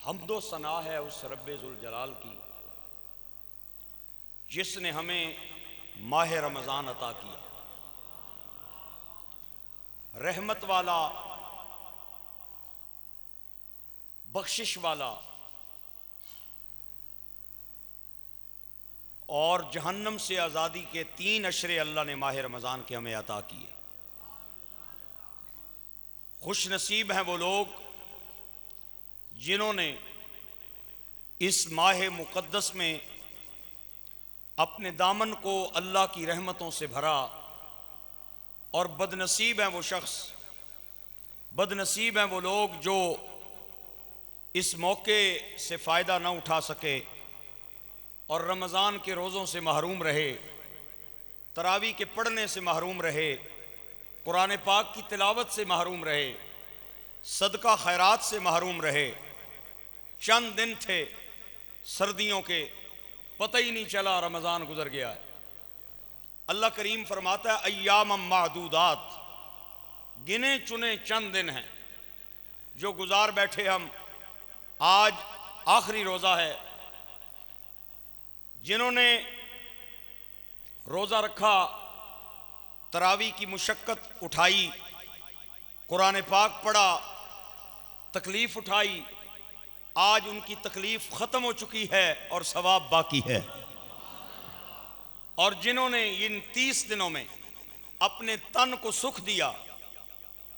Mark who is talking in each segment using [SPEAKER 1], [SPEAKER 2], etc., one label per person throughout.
[SPEAKER 1] حمد و ثنا ہے اس رب ذوالجلال کی جس نے ہمیں ماہ رمضان عطا کیا، رحمت والا، بخشش والا اور جہنم سے آزادی کے 3 اشرے اللہ نے ماہ رمضان کے ہمیں عطا کیے۔ خوش نصیب ہیں وہ لوگ جنہوں نے اس ماہ مقدس میں اپنے دامن کو اللہ کی رحمتوں سے بھرا، اور بد نصیب ہیں وہ شخص، بد نصیب ہیں وہ لوگ جو اس موقع سے فائدہ نہ اٹھا سکے اور رمضان کے روزوں سے محروم رہے، تراویح کے پڑھنے سے محروم رہے، قرآن پاک کی تلاوت سے محروم رہے، صدقہ خیرات سے محروم رہے۔ چند دن تھے سردیوں کے، پتہ ہی نہیں چلا رمضان گزر گیا ہے۔ اللہ کریم فرماتا ہے ایام معدودات، گنے چنے چند دن ہیں جو گزار بیٹھے ہم۔ آج آخری روزہ ہے۔ جنہوں نے روزہ رکھا، تراویح کی مشقت اٹھائی، قرآن پاک پڑھا، تکلیف اٹھائی، آج ان کی تکلیف ختم ہو چکی ہے اور ثواب باقی ہے۔ اور جنہوں نے ان 30 دنوں میں اپنے تن کو سکھ دیا،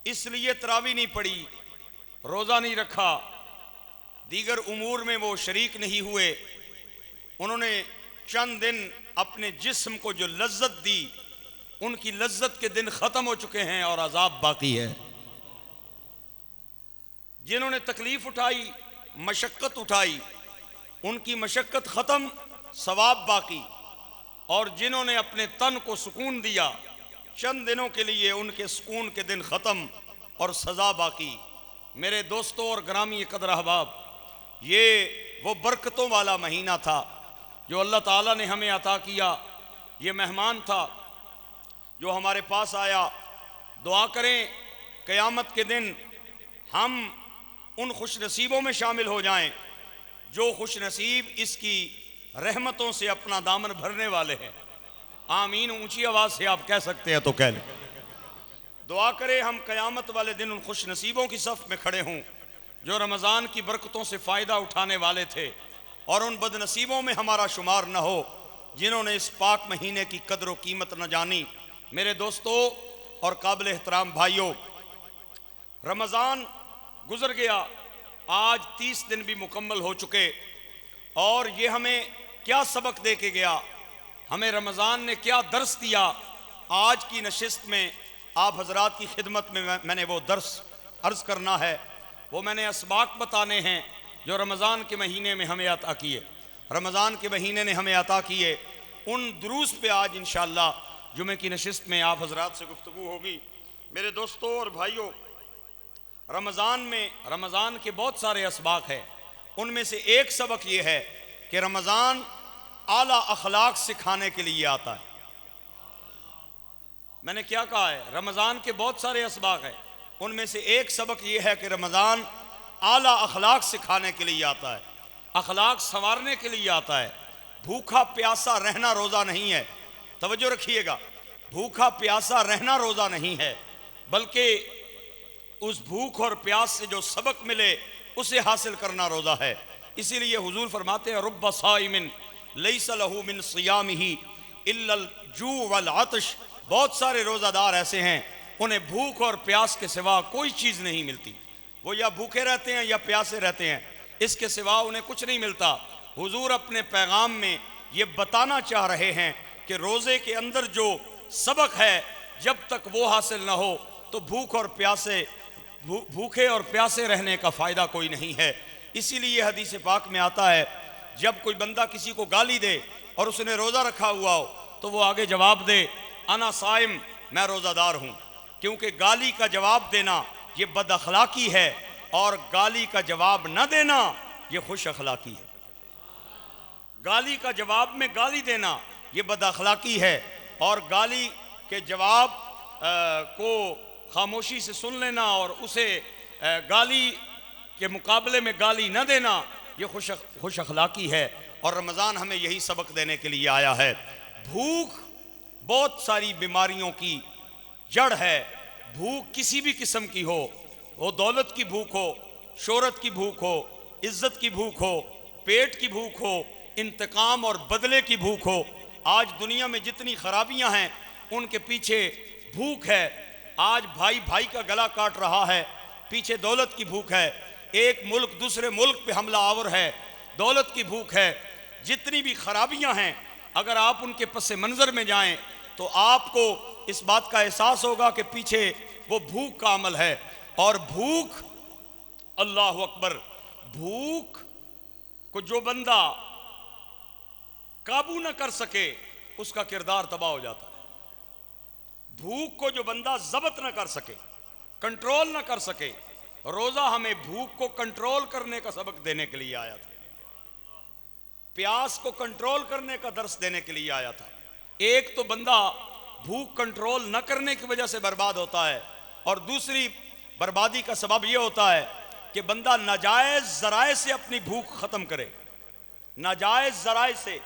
[SPEAKER 1] اس لیے تراویح نہیں پڑھی، روزہ نہیں رکھا، دیگر امور میں وہ شریک نہیں ہوئے، انہوں نے چند دن اپنے جسم کو جو لذت دی، ان کی لذت کے دن ختم ہو چکے ہیں اور عذاب باقی ہے۔ جنہوں نے تکلیف اٹھائی، مشقت اٹھائی، ان کی مشقت ختم، ثواب باقی۔ اور جنہوں نے اپنے تن کو سکون دیا، چند دنوں کے لیے ان کے سکون کے دن ختم اور سزا باقی۔ میرے دوستوں اور گرامی قدر احباب، یہ وہ برکتوں والا مہینہ تھا جو اللہ تعالیٰ نے ہمیں عطا کیا۔ یہ مہمان تھا جو ہمارے پاس آیا۔ دعا کریں قیامت کے دن ہم ان خوش نصیبوں میں شامل ہو جائیں جو خوش نصیب اس کی رحمتوں سے اپنا دامن بھرنے والے ہیں۔ آمین اونچی آواز سے آپ کہہ سکتے ہیں تو کہہ لیں۔ دعا کریں ہم قیامت والے دن ان خوش نصیبوں کی صف میں کھڑے ہوں جو رمضان کی برکتوں سے فائدہ اٹھانے والے تھے، اور ان بد نصیبوں میں ہمارا شمار نہ ہو جنہوں نے اس پاک مہینے کی قدر و قیمت نہ جانی۔ میرے دوستو اور قابل احترام بھائیوں، رمضان گزر گیا، آج 30 دن بھی مکمل ہو چکے، اور یہ ہمیں کیا سبق دے کے گیا، ہمیں رمضان نے کیا درس دیا۔ آج کی نشست میں آپ حضرات کی خدمت میں نے وہ درس عرض کرنا ہے، وہ میں نے اسباق بتانے ہیں جو رمضان کے مہینے میں ہمیں عطا کیے، رمضان کے مہینے نے ہمیں عطا کیے۔ ان دروس پہ آج انشاءاللہ جمعہ کی نشست میں آپ حضرات سے گفتگو ہوگی۔ میرے دوستوں اور بھائیوں، رمضان کے بہت سارے اسباق ہیں، ان میں سے ایک سبق یہ ہے کہ رمضان اعلیٰ اخلاق سکھانے کے لیے آتا ہے۔ میں نے کیا کہا ہے؟ رمضان کے بہت سارے اسباق ہیں، ان میں سے ایک سبق یہ ہے کہ رمضان اعلیٰ اخلاق سکھانے کے لیے آتا ہے، اخلاق سنوارنے کے لیے آتا ہے۔ بھوکا پیاسا رہنا روزہ نہیں ہے، توجہ رکھیے گا، بھوکا پیاسا رہنا روزہ نہیں ہے، بلکہ اس بھوک اور پیاس سے جو سبق ملے اسے حاصل کرنا روزہ ہے۔ اسی لیے حضور فرماتے ہیں رب صائم لیس لہ من صیامہ الا الجوع والعطش، بہت سارے روزہ دار ایسے ہیں انہیں بھوک اور پیاس کے سوا کوئی چیز نہیں ملتی، وہ یا بھوکے رہتے ہیں یا پیاسے رہتے ہیں، اس کے سوا انہیں کچھ نہیں ملتا۔ حضور اپنے پیغام میں یہ بتانا چاہ رہے ہیں کہ روزے کے اندر جو سبق ہے جب تک وہ حاصل نہ ہو تو بھوکے اور پیاسے رہنے کا فائدہ کوئی نہیں ہے۔ اسی لیے حدیث پاک میں آتا ہے جب کوئی بندہ کسی کو گالی دے اور اس نے روزہ رکھا ہوا ہو تو وہ آگے جواب دے انا صائم، میں روزہ دار ہوں، کیونکہ گالی کا جواب دینا یہ بد اخلاقی ہے، اور گالی کا جواب نہ دینا یہ خوش اخلاقی ہے۔ گالی کا جواب میں گالی دینا یہ بد اخلاقی ہے، اور گالی کے جواب کو خاموشی سے سن لینا اور اسے گالی کہ مقابلے میں گالی نہ دینا یہ خوش اخلاقی ہے، اور رمضان ہمیں یہی سبق دینے کے لیے آیا ہے۔ بھوک بہت ساری بیماریوں کی جڑ ہے۔ بھوک کسی بھی قسم کی ہو، وہ دولت کی بھوک ہو، شہرت کی بھوک ہو، عزت کی بھوک ہو، پیٹ کی بھوک ہو، انتقام اور بدلے کی بھوک ہو۔ آج دنیا میں جتنی خرابیاں ہیں ان کے پیچھے بھوک ہے۔ آج بھائی بھائی کا گلا کاٹ رہا ہے، پیچھے دولت کی بھوک ہے۔ ایک ملک دوسرے ملک پہ حملہ آور ہے، دولت کی بھوک ہے۔ جتنی بھی خرابیاں ہیں اگر آپ ان کے پس منظر میں جائیں تو آپ کو اس بات کا احساس ہوگا کہ پیچھے وہ بھوک کا عمل ہے۔ اور بھوک، اللہ اکبر، بھوک کو جو بندہ قابو نہ کر سکے اس کا کردار تباہ ہو جاتا ہے۔ بھوک کو جو بندہ ضبط نہ کر سکے، کنٹرول نہ کر سکے، روزہ ہمیں بھوک کو کنٹرول کرنے کا سبق دینے کے لیے آیا تھا، پیاس کو کنٹرول کرنے کا درس دینے کے لیے آیا تھا۔ ایک تو بندہ بھوک کنٹرول نہ کرنے کی وجہ سے برباد ہوتا ہے، اور دوسری بربادی کا سبب یہ ہوتا ہے کہ بندہ ناجائز ذرائع سے اپنی بھوک ختم کرے۔ ناجائز ذرائع سے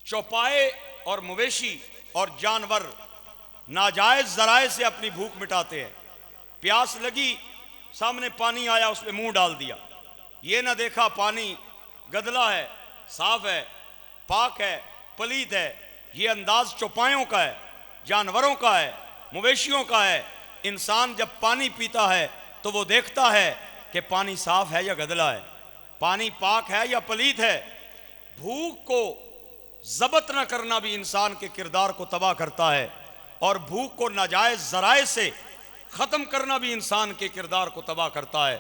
[SPEAKER 1] چوپائے اور مویشی اور جانور ناجائز ذرائع سے اپنی بھوک مٹاتے ہیں۔ پیاس لگی، سامنے پانی آیا، اس پہ منہ ڈال دیا، یہ نہ دیکھا پانی گدلا ہے، صاف ہے، پاک ہے، پلید ہے۔ یہ انداز چوپایوں کا ہے، جانوروں کا ہے، مویشیوں کا ہے۔ انسان جب پانی پیتا ہے تو وہ دیکھتا ہے کہ پانی صاف ہے یا گدلا ہے، پانی پاک ہے یا پلید ہے۔ بھوک کو ضبط نہ کرنا بھی انسان کے کردار کو تباہ کرتا ہے، اور بھوک کو ناجائز ذرائع سے ختم کرنا بھی انسان کے کردار کو تباہ کرتا ہے۔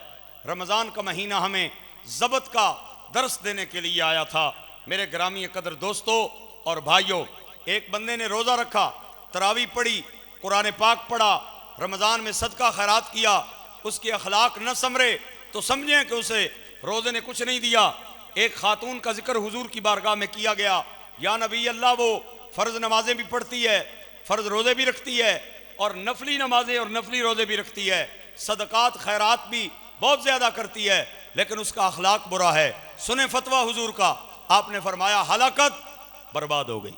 [SPEAKER 1] رمضان کا مہینہ ہمیں ضبط کا درس دینے کے لیے آیا تھا۔ میرے گرامی قدر دوستو اور بھائیوں، ایک بندے نے روزہ رکھا، تراویح پڑھی، قرآن پاک پڑھا، رمضان میں صدقہ خیرات کیا، اس کے اخلاق نہ سنورے تو سمجھیں کہ اسے روزے نے کچھ نہیں دیا۔ ایک خاتون کا ذکر حضور کی بارگاہ میں کیا گیا، یا نبی اللہ، وہ فرض نمازیں بھی پڑھتی ہے، فرض روزے بھی رکھتی ہے، اور نفلی نمازیں اور نفلی روزے بھی رکھتی ہے، صدقات خیرات بھی بہت زیادہ کرتی ہے، لیکن اس کا اخلاق برا ہے۔ سنیں فتویٰ حضور کا، آپ نے فرمایا ہلاکت، برباد ہو گئی۔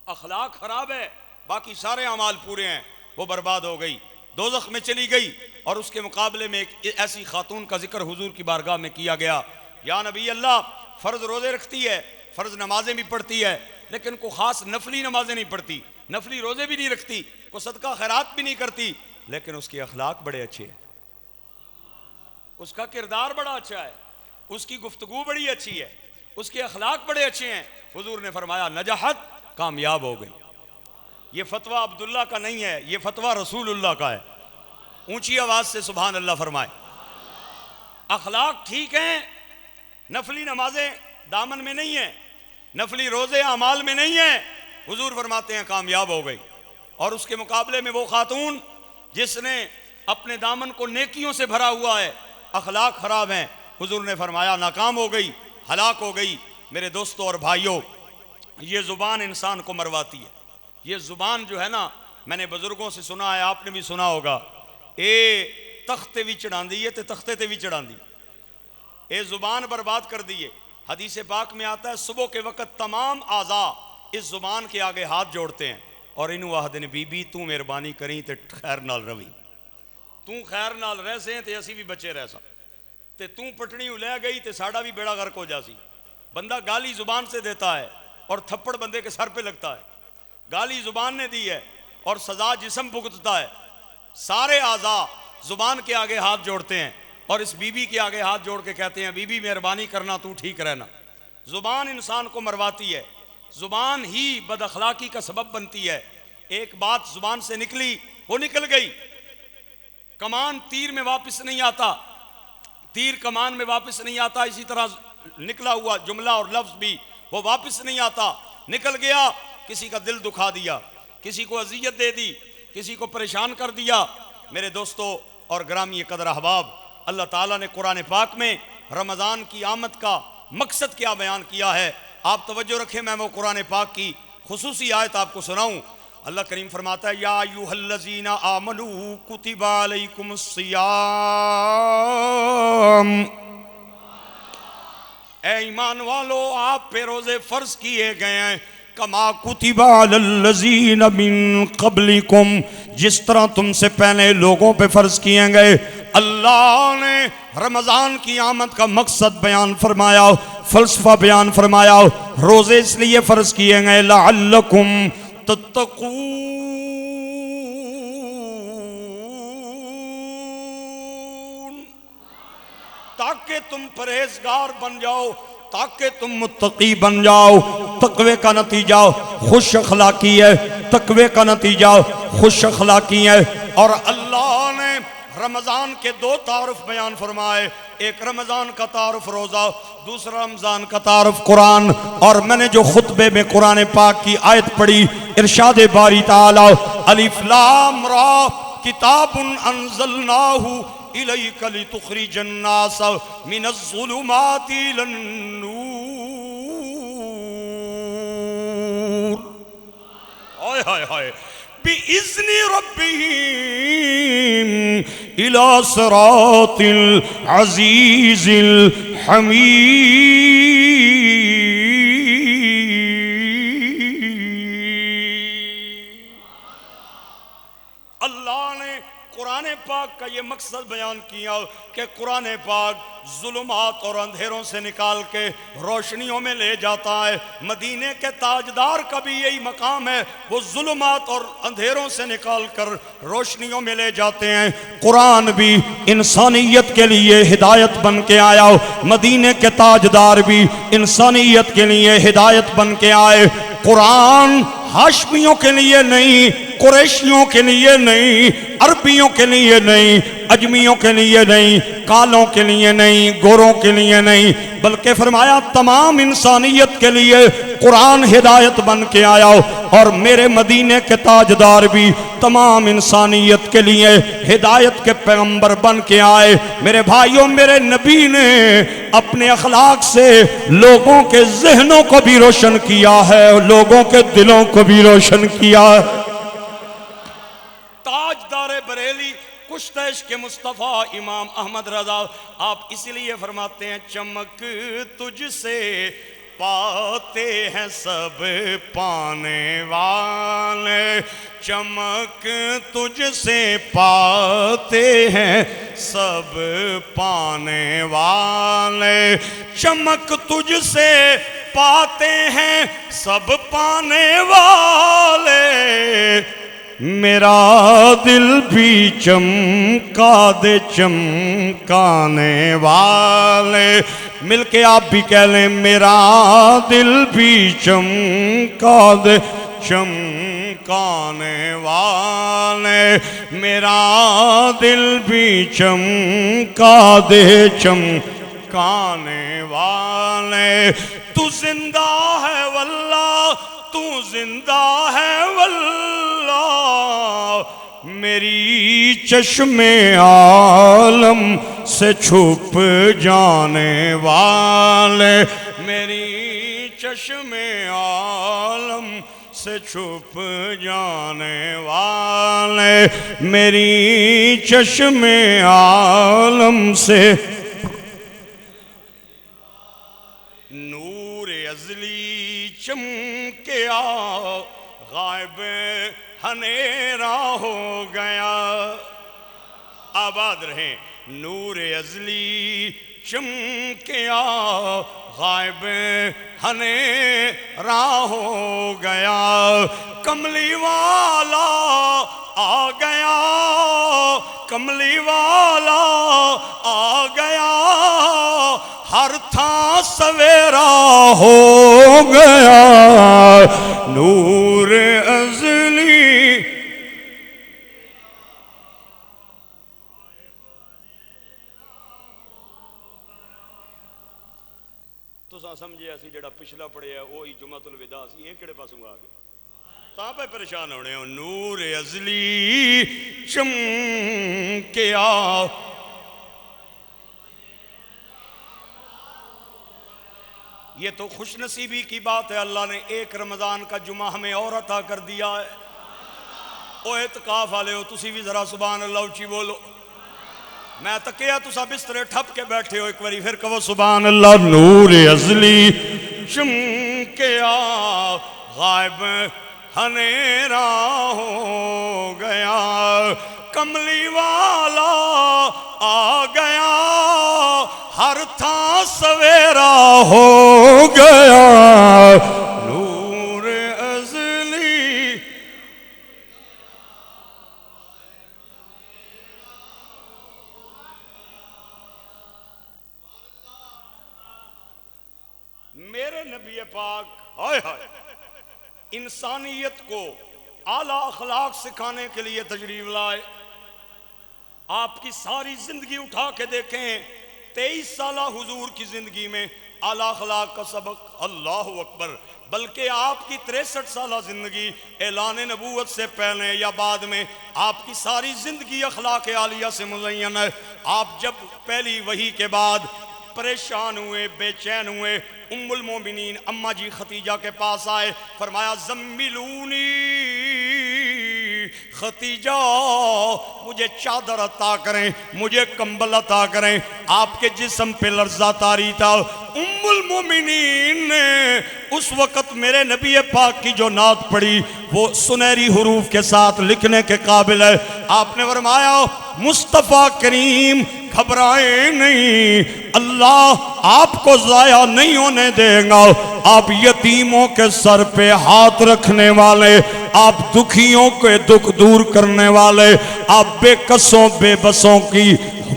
[SPEAKER 1] اخلاق خراب ہے، باقی سارے اعمال پورے ہیں، وہ برباد ہو گئی، دوزخ میں چلی گئی۔ اور اس کے مقابلے میں ایک ایسی خاتون کا ذکر حضور کی بارگاہ میں کیا گیا، یا نبی اللہ، فرض روزے رکھتی ہے، فرض نمازیں بھی پڑھتی ہے، لیکن کوئی خاص نفلی نمازیں نہیں پڑھتی، نفلی روزے بھی نہیں رکھتی، کوئی صدقہ خیرات بھی نہیں کرتی، لیکن اس کے اخلاق بڑے اچھے ہیں، اس کا کردار بڑا اچھا ہے، اس کی گفتگو بڑی اچھی ہے، اس کے اخلاق بڑے اچھے ہیں۔ حضور نے فرمایا نجحت، کامیاب ہو گئی۔ یہ فتویٰ عبداللہ کا نہیں ہے، یہ فتویٰ رسول اللہ کا ہے۔ اونچی آواز سے سبحان اللہ فرمائے۔ اخلاق ٹھیک ہیں، نفلی نمازیں دامن میں نہیں ہیں، نفلی روزے اعمال میں نہیں ہیں، حضور فرماتے ہیں کامیاب ہو گئی۔ اور اس کے مقابلے میں وہ خاتون جس نے اپنے دامن کو نیکیوں سے بھرا ہوا ہے، اخلاق خراب ہیں، حضور نے فرمایا ناکام ہو گئی، ہلاک ہو گئی۔ میرے دوستوں اور بھائیوں، یہ زبان انسان کو مرواتی ہے۔ یہ زبان جو ہے نا، میں نے بزرگوں سے سنا ہے، آپ نے بھی سنا ہوگا، اے تختے بھی چڑھاندی ہے تے تختے تے بھی چڑھاندی، اے زبان برباد کر دیے۔ حدیث پاک میں آتا ہے صبح کے وقت تمام اعضاء اس زبان کے آگے ہاتھ جوڑتے ہیں، اور انہوں آہدن بی بی تو مہربانی کریں تے خیر نال روی، تو خیر نال رہ سیں تے اسی بھی بچے رہ سا، تے تو پٹنی لے گئی تے ساڑا بھی بیڑا غرق ہو جاسی۔ بندہ گالی زبان سے دیتا ہے اور تھپڑ بندے کے سر پہ لگتا ہے، گالی زبان نے دی ہے اور سزا جسم بھگتتا ہے۔ سارے اعضاء زبان کے آگے ہاتھ جوڑتے ہیں اور اس بی بی کے آگے ہاتھ جوڑ کے کہتے ہیں بی بی مہربانی کرنا، تو ٹھیک رہنا۔ زبان انسان کو مرواتی ہے، زبان ہی بد اخلاقی کا سبب بنتی ہے۔ ایک بات زبان سے نکلی، وہ نکل گئی۔ کمان تیر میں واپس نہیں آتا، تیر کمان میں واپس نہیں آتا، اسی طرح نکلا ہوا جملہ اور لفظ بھی وہ واپس نہیں آتا۔ نکل گیا، کسی کا دل دکھا دیا، کسی کو اذیت دے دی، کسی کو پریشان کر دیا۔ میرے دوستو اور گرامی قدر احباب، اللہ تعالیٰ نے قرآن پاک میں رمضان کی آمد کا مقصد کیا بیان کیا ہے۔ آپ توجہ رکھیں، میں وہ قرآن پاک کی خصوصی آیت آپ کو سناؤں۔ اللہ کریم فرماتا ہے یا ایھا الذین آمنوا کتب علیکم الصیام، اے ایمان والو آپ پہ روزے فرض کیے گئے ہیں، کما کتب علی الذین من قبلکم، جس طرح تم سے پہلے لوگوں پہ فرض کیے گئے۔ اللہ نے رمضان کی آمد کا مقصد بیان فرمایا، فلسفہ بیان فرمایا، روزے اس لیے فرض کیے گئے لعلکم تتقون، تاکہ تم پرہیزگار بن جاؤ، تاکہ تم متقی بن جاؤ۔ تقوی کا نتیجہ خوش اخلاقی ہے، تقوی کا نتیجہ خوش اخلاقی ہے۔ اور اللہ نے رمضان کے دو تعارف بیان فرمائے، ایک رمضان کا تعارف روزہ، دوسرا رمضان کا تعارف قرآن۔ اور میں نے جو خطبے میں قرآن پاک کی آیت پڑھی، ارشاد باری تعالی الف لام را کتاب انزلناہ الیک لتخرج الناس من الظلمات الی النور، ہائے ہائے ہائے، بِإِذْنِ رَبِّهِمْ إِلَى صِرَاطِ الْعَزِيزِ الْحَمِيدِ۔ اللہ نے قرآن پاک کا یہ مقصد بیان کیا کہ قرآن پاک ظلمات اور اندھیروں سے نکال کے روشنیوں میں لے جاتا ہے۔ مدینے کے تاجدار کا بھی یہی مقام ہے، وہ ظلمات اور اندھیروں سے نکال کر روشنیوں میں لے جاتے ہیں۔ قرآن بھی انسانیت کے لیے ہدایت بن کے آیا، مدینے کے تاجدار بھی انسانیت کے لیے ہدایت بن کے آئے۔ قرآن ہاشمیوں کے لیے نہیں، قریشیوں کے لیے نہیں، عربیوں کے لیے نہیں، اجمیوں کے لیے نہیں، کالوں کے لیے نہیں، گوروں کے لیے نہیں، بلکہ فرمایا تمام انسانیت کے لیے قرآن ہدایت بن کے آیا۔ اور میرے مدینے کے تاجدار بھی تمام انسانیت کے لیے ہدایت کے پیغمبر بن کے آئے۔ میرے بھائیوں، میرے نبی نے اپنے اخلاق سے لوگوں کے ذہنوں کو بھی روشن کیا ہے، لوگوں کے دلوں کو بھی روشن کیا ہے۔ تاجدار بریلی کشتہ عشق مصطفیٰ امام احمد رضا، آپ اسی لیے فرماتے ہیں چمک تجھ سے پاتے ہیں سب پانے والے، چمک تجھ سے پاتے ہیں سب پانے والے، چمک تجھ سے پاتے ہیں سب پانے والے، میرا دل بھی چمکا دے چمکانے والے۔ مل کے آپ بھی کہہ لیں میرا دل بھی چمکا دے چمکانے والے، میرا دل بھی چمکا دے چمکانے والے۔ تو زندہ ہے واللہ، تو زندہ ہے واللہ، میری چشم عالم سے چھپ جانے والے، میری چشم عالم سے چھپ جانے والے، میری چشم عالم سے نور ازلی چمکیا، غائب ہنیرا ہو گیا۔ آباد رہیں۔ نور ازلی چمکیا، غائب ہنیرا ہو گیا، کملی والا آ گیا، کملی والا آ گیا، ہر تھا سویرا ہو گیا، نور ازلی۔ تساں سمجھے اسی جڑا پچھلا پڑھیا ہے وہی جمعۃ الوداع سی، یہ کہڑے پاسوں آ گئے؟ تاں پہ پریشان ہونے ہو۔ نور ازلی چمکیا، یہ تو خوش نصیبی کی بات ہے، اللہ نے ایک رمضان کا جمعہ ہمیں اور عطا کر دیا ہے۔ او اعتکاف والے ہو تسی بھی ذرا سبحان اللہ اچھی بولو. میں تکیا تسا بسترے ٹھپ کے بیٹھے ہو ایک باری پھر کہو سبحان اللہ. نور ازلی چمکیا غائب ہنیرا ہو گیا کملی والا آ گیا ہر تھا سویرا ہو گیا نور ازلی. میرے نبی پاک ہائے ہائے انسانیت کو اعلیٰ اخلاق سکھانے کے لیے تشریف لائے. آپ کی ساری زندگی اٹھا کے دیکھیں 23 سالہ حضور کی زندگی میں اعلیٰ اخلاق کا سبق. اللہ اکبر. بلکہ آپ کی 63 سالہ زندگی اعلان نبوت سے پہلے یا بعد میں آپ کی ساری زندگی اخلاق عالیہ سے مزین ہے. آپ جب پہلی وحی کے بعد پریشان ہوئے بے چین ہوئے ام المومنین اماں جی ختیجہ کے پاس آئے فرمایا زملونی ختیجہ مجھے چادر عطا کریں مجھے کمبل عطا کریں. آپ کے جسم پہ لرزہ طاری تھا. ام المومنین نے اس وقت میرے نبی پاک کی جو نعت پڑھی وہ سنہری حروف کے ساتھ لکھنے کے قابل ہے. آپ نے فرمایا مصطفیٰ کریم گھبرائیں نہیں اللہ آپ کو ضائع نہیں ہونے دے گا. آپ یتیموں کے سر پہ ہاتھ رکھنے والے آپ دکھیوں کے دکھ دور کرنے والے آپ بے کسوں بے بسوں کی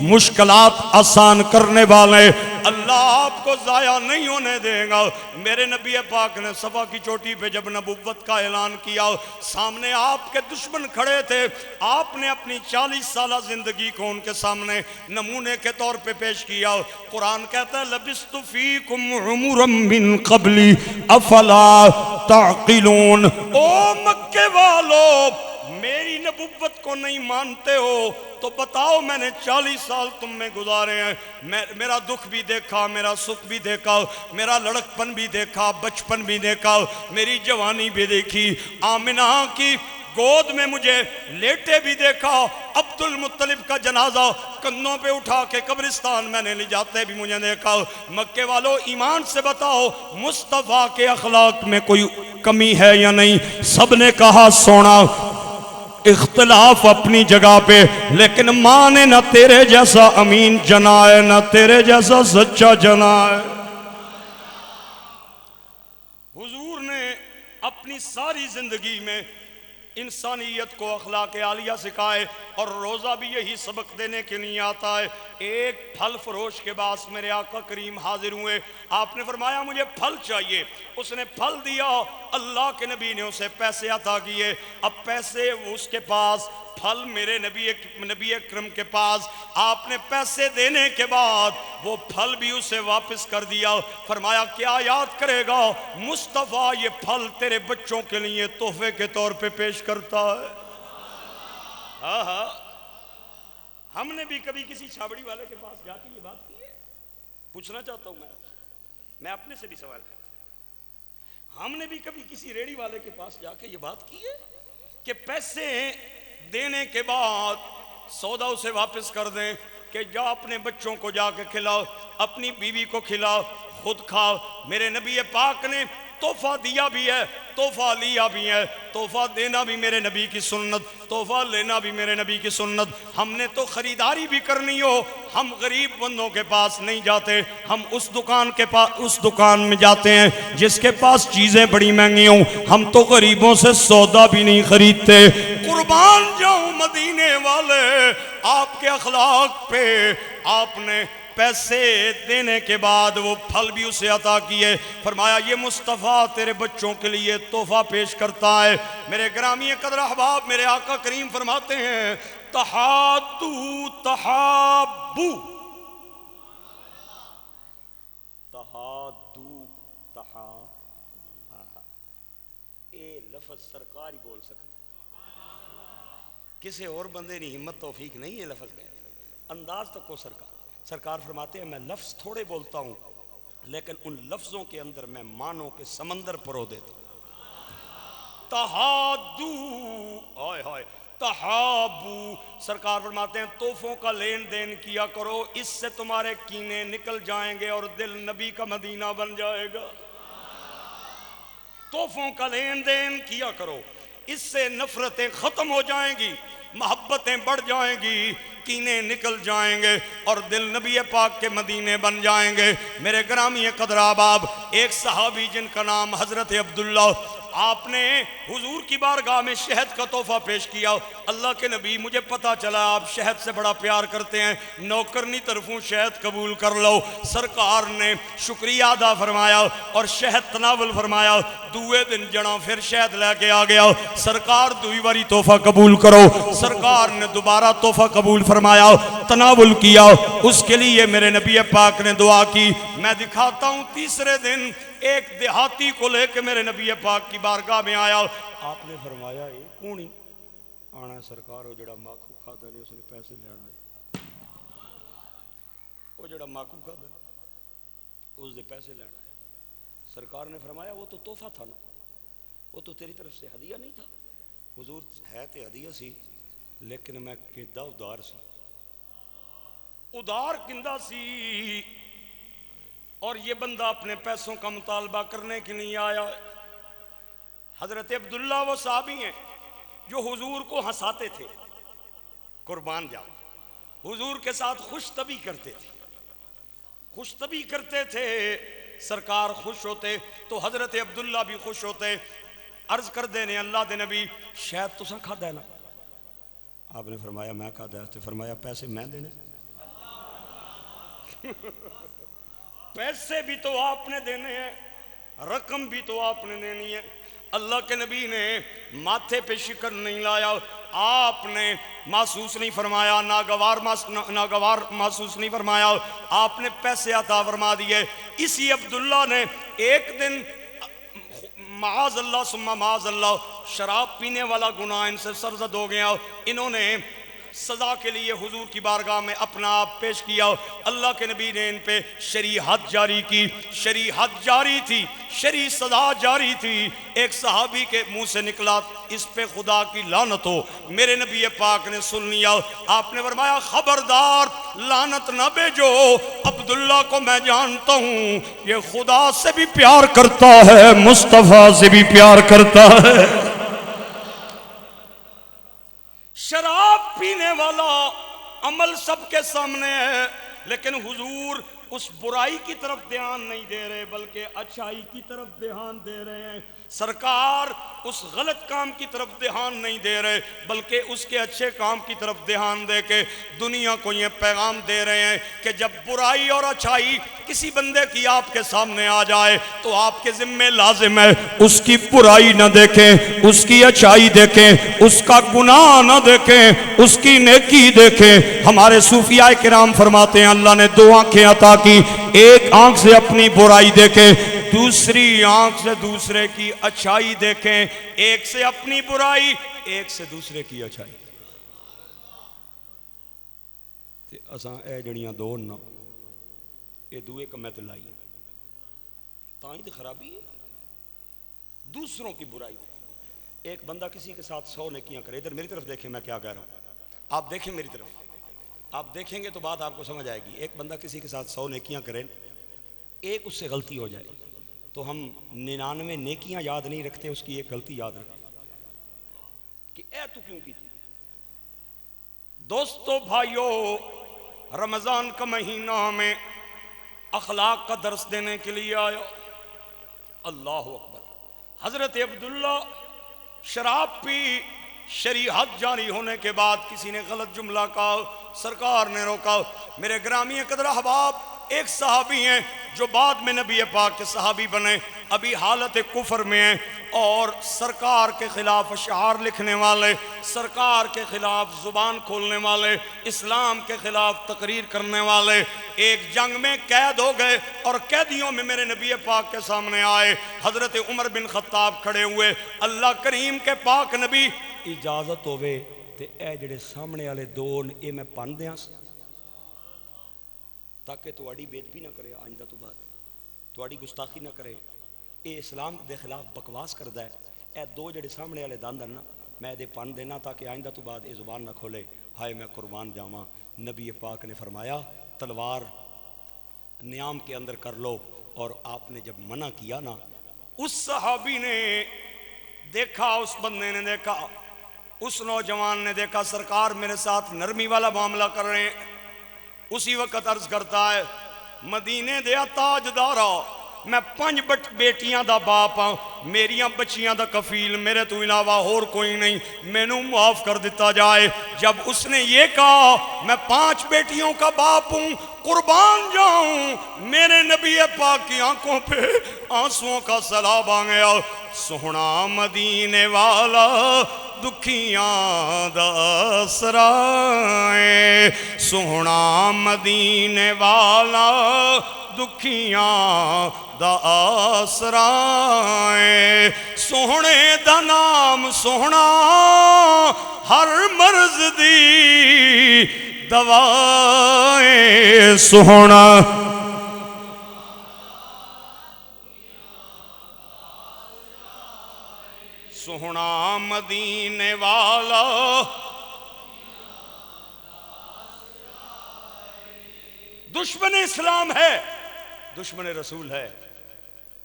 [SPEAKER 1] مشکلات آسان کرنے والے اللہ آپ کو ضائع نہیں ہونے دے گا. میرے نبی پاک نے صفا کی چوٹی پہ جب نبوت کا اعلان کیا سامنے آپ کے دشمن کھڑے تھے. آپ نے اپنی 40 سالہ زندگی کو ان کے سامنے نمونے کے طور پہ پیش کیا. قرآن کہتا ہے لبست فیکم عمرا من قبلی افلا تعقلون. او مکے والو میری نبوت کو نہیں مانتے ہو تو بتاؤ میں نے 40 سال تم میں گزارے ہیں. میرا دکھ بھی دیکھا میرا سکھ بھی دیکھا میرا لڑکپن بھی دیکھا بچپن بھی دیکھا میری جوانی بھی دیکھی آمنہ کی گود میں مجھے لیٹے بھی دیکھا عبد المطلب کا جنازہ کندھوں پہ اٹھا کے قبرستان میں نے لے جاتے بھی مجھے دیکھا. مکے والو ایمان سے بتاؤ مصطفیٰ کے اخلاق میں کوئی کمی ہے یا نہیں؟ سب نے کہا سونا اختلاف اپنی جگہ پہ لیکن ماں نے نہ تیرے جیسا امین جنا ہے نہ تیرے جیسا سچا جنا ہے. حضور نے اپنی ساری زندگی میں انسانیت کو اخلاق عالیہ سکھائے اور روزہ بھی یہی سبق دینے کے لیے آتا ہے. ایک پھل فروش کے پاس میرے آقا کریم حاضر ہوئے. آپ نے فرمایا مجھے پھل چاہیے. اس نے پھل دیا. اللہ کے نبی نے اسے پیسے عطا کیے. اب پیسے اس کے پاس پھل میرے نبی اکرم کے پاس. آپ نے پیسے دینے کے بعد وہ پھل بھی اسے واپس کر دیا. فرمایا کیا یاد کرے گا مصطفیٰ یہ پھل تیرے بچوں کے لیے تحفے کے طور پہ پیش کرتا ہے. ہم نے بھی کبھی کسی چھابڑی والے کے پاس جا کے یہ بات کی ہے؟ پوچھنا چاہتا ہوں میں اپنے سے بھی سوال کرتا ہوں. ہم نے بھی کبھی کسی ریڑی والے کے پاس جا کے یہ بات کی ہے کہ پیسے دینے کے بعد سودا اسے واپس کر دیں کہ جا اپنے بچوں کو جا کے کھلاؤ اپنی بیوی کو کھلاؤ خود کھاؤ. میرے نبی پاک نے تحفہ دیا بھی ہے تحفہ لیا بھی ہے. تحفہ دینا بھی میرے نبی کی سنت تحفہ لینا بھی میرے نبی کی سنت. ہم نے تو خریداری بھی کرنی ہو ہم غریب بندوں کے پاس نہیں جاتے. ہم اس دکان میں جاتے ہیں جس کے پاس چیزیں بڑی مہنگی ہوں. ہم تو غریبوں سے سودا بھی نہیں خریدتے. قربان جاؤں مدینے والے آپ کے اخلاق پہ. آپ نے پیسے دینے کے بعد وہ پھل بھی اسے عطا کیے. فرمایا یہ مصطفیٰ تیرے بچوں کے لیے تحفہ پیش کرتا ہے. میرے گرامی قدر احباب میرے آقا کریم فرماتے ہیں تحادو تحابو تحادو تحا. اے لفظ سرکار ہی بول سکتے کسی اور بندے نہیں ہمت توفیق نہیں ہے لفظ میں. انداز تک کو سرکار فرماتے ہیں میں لفظ تھوڑے بولتا ہوں لیکن ان لفظوں کے اندر میں معنوں کے سمندر پرو دیتا ہوں. تہادو، ہائے ہائے تہابو، سرکار فرماتے ہیں تحفوں کا لین دین کیا کرو، اس سے تمہارے کینے نکل جائیں گے اور دل نبی کا مدینہ بن جائے گا۔ تحفوں کا لین دین کیا کرو، اس سے نفرتیں ختم ہو جائیں گی، محبتیں بڑھ جائیں گی، کینے نکل جائیں گے اور دل نبی پاک کے مدینے بن جائیں گے۔ میرے گرامی قدر احباب، ایک صحابی جن کا نام حضرت عبداللہ، آپ نے حضور کی بارگاہ میں شہد کا تحفہ پیش کیا۔ اللہ کے نبی مجھے پتا چلا آپ شہد سے بڑا پیار کرتے ہیں، نوکرنی طرفوں شہد قبول کر لو۔ سرکار نے شکریہ ادا فرمایا اور شہد تناول فرمایا۔ دوے دن جنا پھر شہد لے کے آ گیا، سرکار دوئی باری تحفہ قبول کرو۔ سرکار نے دوبارہ تحفہ قبول فرمایا، تناول کیا، اس کے لیے میرے نبی پاک نے دعا کی۔ میں دکھاتا ہوں تیسرے دن ایک دیہاتی کو لے کے میرے نبی پاک کی بارگاہ میں آیا، آپ نے فرمایا اے کونی آنا سرکار، وہ جڑا ماکھو کھادا نے اس نے پیسے لینا ہے، وہ جڑا ماکھو کھادا اس دے پیسے لینا ہے۔ سرکار نے فرمایا وہ تو تحفہ تھا نا، وہ تو تیری طرف سے ہدیہ نہیں تھا۔ حضور ہے تے ہدیہ سی، لیکن میں کندہ ادار سی، ادار کندہ سی، اور یہ بندہ اپنے پیسوں کا مطالبہ کرنے کے لیے آیا۔ حضرت عبداللہ وہ صحابی ہیں جو حضور کو ہنساتے تھے، قربان جاؤ، حضور کے ساتھ خوش طبعی کرتے تھے، خوش طبعی کرتے تھے۔ سرکار خوش ہوتے تو حضرت عبداللہ بھی خوش ہوتے۔ عرض کر دینے اللہ دے نبی شاید تساں کھادا ہے نا؟ آپ نے فرمایا میں کھادا ہے۔ تو فرمایا پیسے میں دینے؟ پیسے بھی تو آپ نے دینے ہیں، رقم بھی تو آپ نے دینی ہے۔ اللہ کے نبی نے ماتھے پہ شکر نہیں لایا، آپ نے محسوس نہیں فرمایا، ناگوار محسوس نہیں فرمایا، آپ نے پیسے عطا فرما دیے۔ اسی عبداللہ نے ایک دن معاذ اللہ ثم معاذ اللہ شراب پینے والا گناہ ان سے سرزد ہو گیا، انہوں نے سزا کے لیے حضور کی بارگاہ میں اپنا آپ پیش کیا۔ اللہ کے نبی نے ان پہ شرعی حد جاری کی، شرعی حد جاری تھی، شرعی سزا جاری تھی۔ ایک صحابی کے منہ سے نکلا اس پہ خدا کی لعنت ہو، میرے نبی پاک نے سن لیا، آپ نے فرمایا خبردار لعنت نہ بھیجو، عبداللہ کو میں جانتا ہوں یہ خدا سے بھی پیار کرتا ہے، مصطفیٰ سے بھی پیار کرتا ہے۔ شراب پینے والا عمل سب کے سامنے ہے، لیکن حضور اس برائی کی طرف دھیان نہیں دے رہے بلکہ اچھائی کی طرف دھیان دے رہے ہیں۔ سرکار اس غلط کام کی طرف دھیان نہیں دے رہے بلکہ اس کے اچھے کام کی طرف دھیان دے کے دنیا کو یہ پیغام دے رہے ہیں کہ جب برائی اور اچھائی کسی بندے کی آپ کے سامنے آ جائے تو آپ کے ذمہ لازم ہے اس کی برائی نہ دیکھیں، اس کی اچھائی دیکھیں، اس کا گناہ نہ دیکھیں، اس کی نیکی دیکھیں۔ ہمارے صوفیاء کرام فرماتے ہیں اللہ نے دو آنکھیں عطا کی، ایک آنکھ سے اپنی برائی دیکھیں، دوسری آنکھ سے دوسرے کی اچھائی دیکھیں۔ ایک سے اپنی برائی، ایک سے دوسرے کی اچھائی۔ تے اساں اے جڑیاں دو نا اے دوے کمیں تے لائی تائیں تے خرابی ہے، دوسروں کی برائی۔ ایک بندہ کسی کے ساتھ 100 نیکیاں کرے، ادھر میری طرف دیکھیں میں کیا کہہ رہا ہوں، آپ دیکھیں میری طرف، آپ دیکھیں گے تو بات آپ کو سمجھ آئے گی۔ ایک بندہ کسی کے ساتھ 100 نیکیاں کرے، ایک اس سے غلطی ہو جائے تو ہم 99 نیکیاں یاد نہیں رکھتے، اس کی ایک غلطی یاد رکھتے کہ اے تو کیوں کی تھی۔ دوستو بھائیو، رمضان کا مہینہ ہمیں اخلاق کا درس دینے کے لیے آیا۔ اللہ اکبر۔ حضرت عبداللہ شراب پی، شریعت جاری ہونے کے بعد کسی نے غلط جملہ کہا، سرکار نے روکا۔ میرے گرامی قدر احباب، ایک صحابی ہیں جو بعد میں نبی پاک کے صحابی بنے، ابھی حالت کفر میں ہیں اور سرکار کے خلاف اشعار لکھنے والے، سرکار کے خلاف زبان کھولنے والے، اسلام کے خلاف تقریر کرنے والے، ایک جنگ میں قید ہو گئے اور قیدیوں میں میرے نبی پاک کے سامنے آئے۔ حضرت عمر بن خطاب کھڑے ہوئے، اللہ کریم کے پاک نبی اجازت ہوئے تے اے جڑے سامنے والے دو اے میں پن دیاں تاکہ تواڈی بے ادبی نہ کرے، آئندہ تو بعد تواڈی گستاخی نہ کرے، اے اسلام دے خلاف بکواس کردا ہے، اے دو جڑے سامنے والے دند ہیں نا میں دے پن دینا تاکہ آئندہ تو بعد یہ زبان نہ کھولے ہائے میں قربان جاواں۔ نبی پاک نے فرمایا تلوار نیام کے اندر کر لو، اور آپ نے جب منع کیا نا اس صحابی نے دیکھا، اس بندے نے دیکھا، اس نوجوان نے دیکھا سرکار میرے ساتھ نرمی والا معاملہ کر رہے ہیں، اسی وقت عرض کرتا ہے مدینے دیا تاجدارا میں 5 بیٹیاں دا باپ ہاں، میریاں بچیاں دا کفیل میرے تو علاوہ اور کوئی نہیں، میں نو معاف کر دیتا جائے۔ جب اس نے یہ کہا میں 5 بیٹیوں کا باپ ہوں قربان جاؤں، میرے نبی پاک کی آنکھوں پہ آنسوؤں کا سیلاب آ گیا۔ سوہنا مدینے والا دکھیاں دا سرائے، سوہنا مدینے والا دکھیاں دا آسرائے، سوہنے دا نام سوہنا ہر مرض دی دوائے، سوہنا سوہنا مدینے والا دشمن اسلام ہے، دشمن رسول ہے۔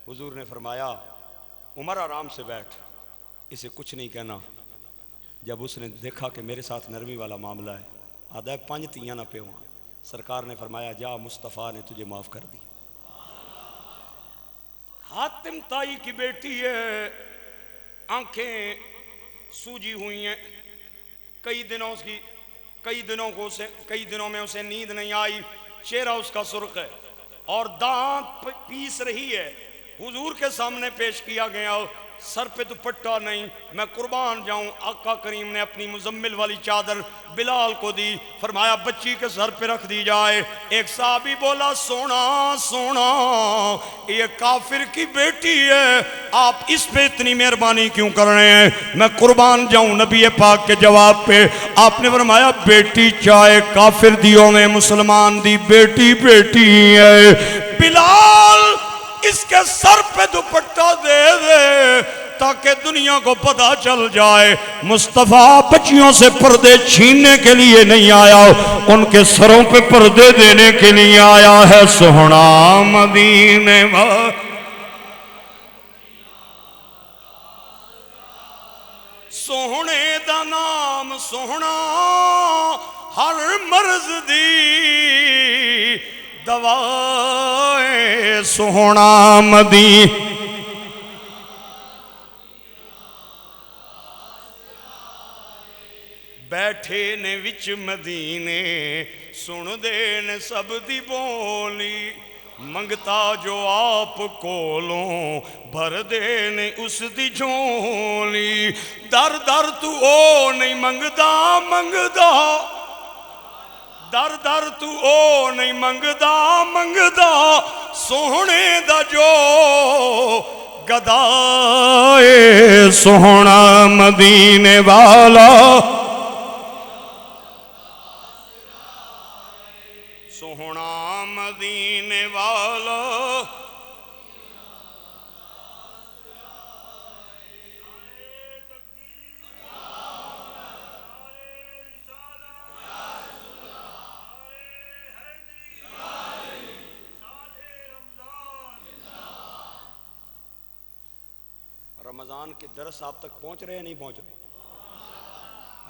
[SPEAKER 1] حضور نے فرمایا عمر آرام سے بیٹھ، اسے کچھ نہیں کہنا۔ جب اس نے دیکھا کہ میرے ساتھ نرمی والا معاملہ ہے، آدھا ہے 5 تیاں نہ پہ ہوا، سرکار نے فرمایا جا مصطفیٰ نے تجھے معاف کر دی۔ حاتم تائی کی بیٹی ہے، آنکھیں سوجی ہوئی ہیں، کئی دنوں میں اسے نیند نہیں آئی، چہرہ اس کا سرخ ہے اور دانت پیس رہی ہے۔ حضور کے سامنے پیش کیا گیا، سر پہ دوپٹہ نہیں، میں قربان جاؤں۔ آقا کریم نے اپنی مزمل والی چادر بلال کو دی، فرمایا بچی کے سر پہ رکھ دی جائے۔ ایک صحابی بولا سونا سونا یہ کافر کی بیٹی ہے، آپ اس پہ اتنی مہربانی کیوں کر رہے ہیں؟ میں قربان جاؤں نبی پاک کے جواب پہ آپ نے فرمایا بیٹی چاہے کافر دیوں میں مسلمان دی بیٹی بیٹی ہے، بلال اس کے سر پہ دوپٹہ دے دے تاکہ دنیا کو پتہ چل جائے مصطفیٰ بچیوں سے پردے چھیننے کے لیے نہیں آیا، ان کے سروں پہ پردے دینے کے لیے آیا ہے۔ سوہنا مدینے والا سوہنے دا نام سوہنا ہر مرض دی دوائے، سوہنا مدینے بیٹھے نے وچ مدینے سن دے نے سب دی بولی، منگتا جو آپ کولوں بھر دے نے اس دی جھولی، در در تو او نہیں منگدا منگدا، در در تو او نہیں منگدا منگدا، سوہنے دا جو گدائے، سوہنا مدینے والا سوہنا مدینے والا رمضان کے درس آپ تک پہنچ رہے ہیں نہیں پہنچ رہے؟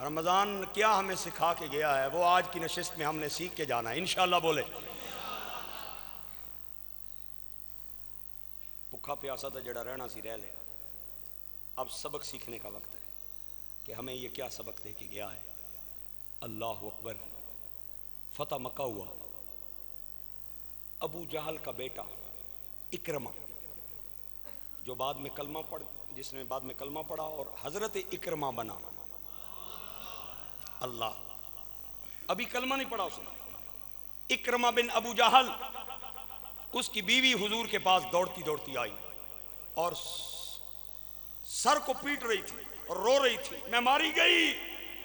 [SPEAKER 1] رمضان کیا ہمیں سکھا کے گیا ہے وہ آج کی نشست میں ہم نے سیکھ کے جانا ہے انشاءاللہ۔ بولے بھوکا پیاسا تھا جڑا رہنا سی رہ لیا، اب سبق سیکھنے کا وقت ہے کہ ہمیں یہ کیا سبق دے کے گیا ہے۔ اللہ اکبر۔ فتح مکہ ہوا، ابو جہل کا بیٹا اکرمہ جو بعد میں کلمہ پڑھ جس نے بعد میں کلمہ پڑھا اور حضرت اکرمہ بنا، اللہ ابھی کلمہ نہیں پڑھا اس نے، اکرمہ بن ابو جہل، اس کی بیوی حضور کے پاس دوڑتی دوڑتی آئی اور سر کو پیٹ رہی تھی اور رو رہی تھی، میں ماری گئی،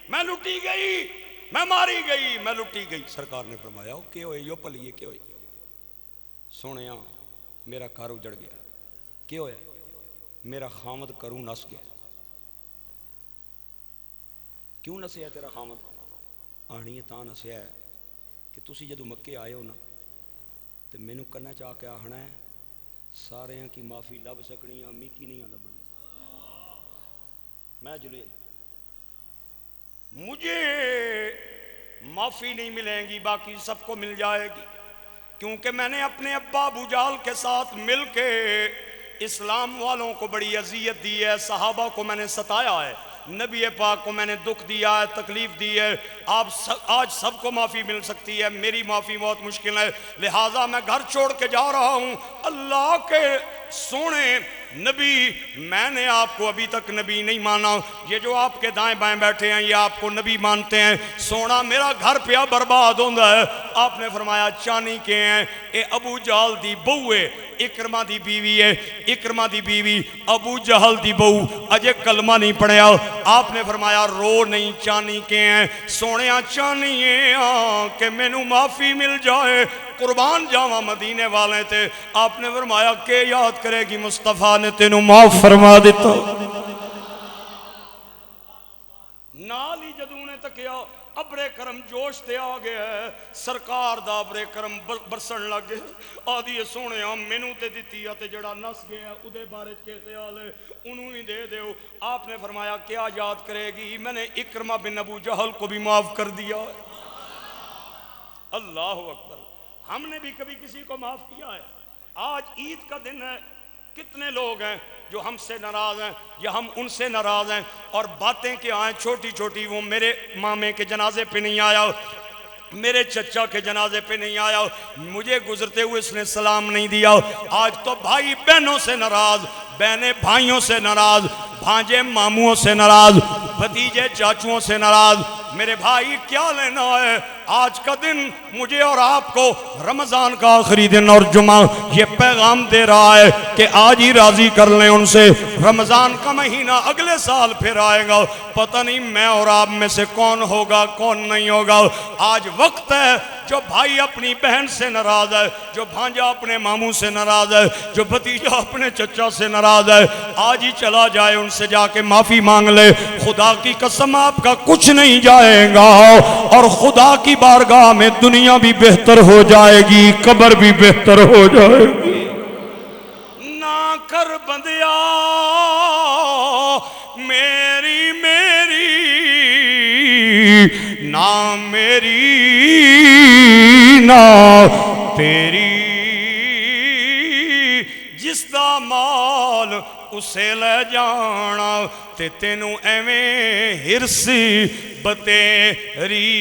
[SPEAKER 1] میں لٹی گئی، میں ماری گئی، میں لٹی گئی۔ سرکار نے فرمایا کیا ہوئے یو پلیے کیا ہوئے؟ سونے میرا کار اجڑ گیا، کیا ہوئے؟ میرا خامد کروں نس گیا۔ کیوں نسیا تیرا خامد؟ آنی تاں نسیا ہے کہ تسی جدو مکے آئے ہو نا تو مینوں کنا چاہ کے آخنا ہے سارے کی معافی لب سکنی میکی نہیں لبنی. میں جلیے مجھے معافی نہیں ملے گی، باقی سب کو مل جائے گی، کیونکہ میں نے اپنے ابا ابو جہل کے ساتھ مل کے اسلام والوں کو بڑی اذیت دی ہے، صحابہ کو میں نے ستایا ہے، نبی پاک کو میں نے دکھ دیا ہے، تکلیف دی ہے. آج سب کو معافی مل سکتی ہے، میری معافی بہت مشکل ہے، لہٰذا میں گھر چھوڑ کے جا رہا ہوں. اللہ کے سونے نبی، میں نے آپ کو ابھی تک نبی نہیں مانا، یہ جو آپ کے دائیں بائیں بیٹھے ہیں یہ آپ کو نبی مانتے ہیں. سونا میرا گھر پیا برباد ہوندہ ہے. آپ نے فرمایا چانی کے ہیں، اے ابو جہل دی بہو ہے، اکرمہ دی بیوی ہے، اکرمہ دی بیوی ابو جہل دی بہو، اجے کلمہ نہیں پڑھیا. آپ نے فرمایا رو نہیں، چانی کے ہیں. سونیاں چانی ہیں کہ مینوں معافی مل جائے، قربان جاواں مدینے والے تھے. آپ نے فرمایا کہ یاد کرے گی مصطفیٰ نے تینوں معاف فرما دیتا. نالی جدوں نے تکیا ابرے کرم جوش تے آ گیا ہے، سرکار دا ابرے کرم برسن لگ گئے. آدھی سونے مینوں تے دیتی ہے تے جڑا نس گیا ادھے بارے کے خیال ہے انہوں ہی دے دیو. آپ نے فرمایا کیا یاد کرے گی، میں نے اکرمہ بن ابو جہل کو بھی معاف کر دیا ہے. اللہ اکبر. ہم نے بھی کبھی کسی کو معاف کیا ہے؟ آج عید کا دن ہے، کتنے لوگ ہیں جو ہم سے ناراض ہیں یا ہم ان سے ناراض ہیں اور باتیں کہ آئیں چھوٹی چھوٹی. وہ میرے مامے کے جنازے پہ نہیں آیا، میرے چچا کے جنازے پہ نہیں آیا، مجھے گزرتے ہوئے اس نے سلام نہیں دیا. آج تو بھائی بہنوں سے ناراض، بہنیں بھائیوں سے ناراض، بھانجے ماموں سے ناراض، بھتیجے چاچوؤں سے ناراض. میرے بھائی کیا لینا ہے؟ آج کا دن مجھے اور آپ کو رمضان کا آخری دن اور جمعہ یہ پیغام دے رہا ہے کہ آج ہی راضی کر لیں ان سے. رمضان کا مہینہ اگلے سال پھر آئے گا، پتہ نہیں میں اور آپ میں سے کون ہوگا کون نہیں ہوگا. آج وقت ہے جو بھائی اپنی بہن سے ناراض ہے، جو بھانجا اپنے ماموں سے ناراض ہے، جو بھتیجا اپنے چچا سے ناراض ہے، آج ہی چلا جائے ان سے جا کے معافی مانگ لے. خدا کی قسم آپ کا کچھ نہیں جائے گا اور خدا کی بارگاہ میں دنیا بھی بہتر ہو جائے گی، قبر بھی بہتر ہو جائے گی. نہ کر بندیا میری نہ میری نہ تیری، جس دا مال اسے لے جانا تے تینوں ایویں ہرس بتیری.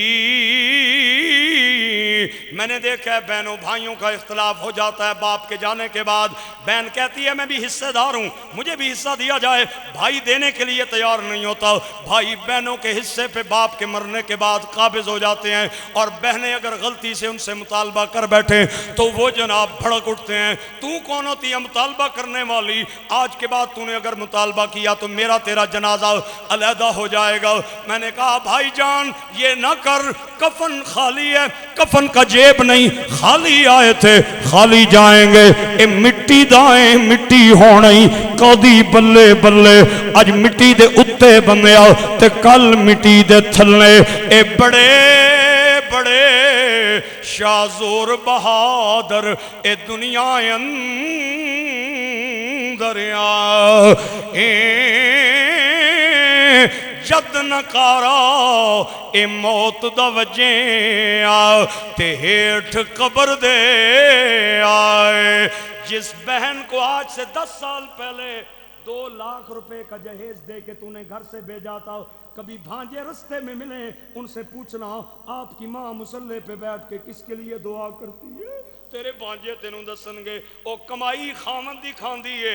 [SPEAKER 1] میں نے دیکھا ہے بہنوں بھائیوں کا اختلاف ہو جاتا ہے باپ کے جانے کے بعد. بہن کہتی ہے میں بھی حصہ دار ہوں، مجھے بھی حصہ دیا جائے. بھائی دینے کے لیے تیار نہیں ہوتا. بھائی بہنوں کے حصے پہ باپ کے مرنے کے بعد قابض ہو جاتے ہیں، اور بہنیں اگر غلطی سے ان سے مطالبہ کر بیٹھیں تو وہ جناب بھڑک اٹھتے ہیں. تو کون ہوتی ہے مطالبہ کرنے والی؟ آج کے بعد تو نے اگر مطالبہ کیا تو میرا تیرا جنازہ علیحدہ ہو جائے گا. میں نے کہا بھائی جان یہ نہ کر، کفن خالی ہے، کفن کا جیب نہیں، خالی آئے تھے خالی جائیں گے. اے مٹی دائیں مٹی ہونی قاضی بلے بلے، اج مٹی دے اتے بنیا تے کل مٹی دے تھلے. اے بڑے بڑے شاہ زور بہادر اے دنیا اندر جد نکارا اے موت دا وجہ تے ہیٹھ قبر دے آئے. جس بہن کو آج سے 10 سال پہلے 2 لاکھ روپے کا جہیز دے کے تو نے گھر سے بھیجا تھا، کبھی بھانجے رستے میں ملے ان سے پوچھنا آپ کی ماں مصلے پہ بیٹھ کے کس کے لیے دعا کرتی ہے. تیرے بھانجے تینوں دسن گے او کمائی خامن دی کھان دیئے،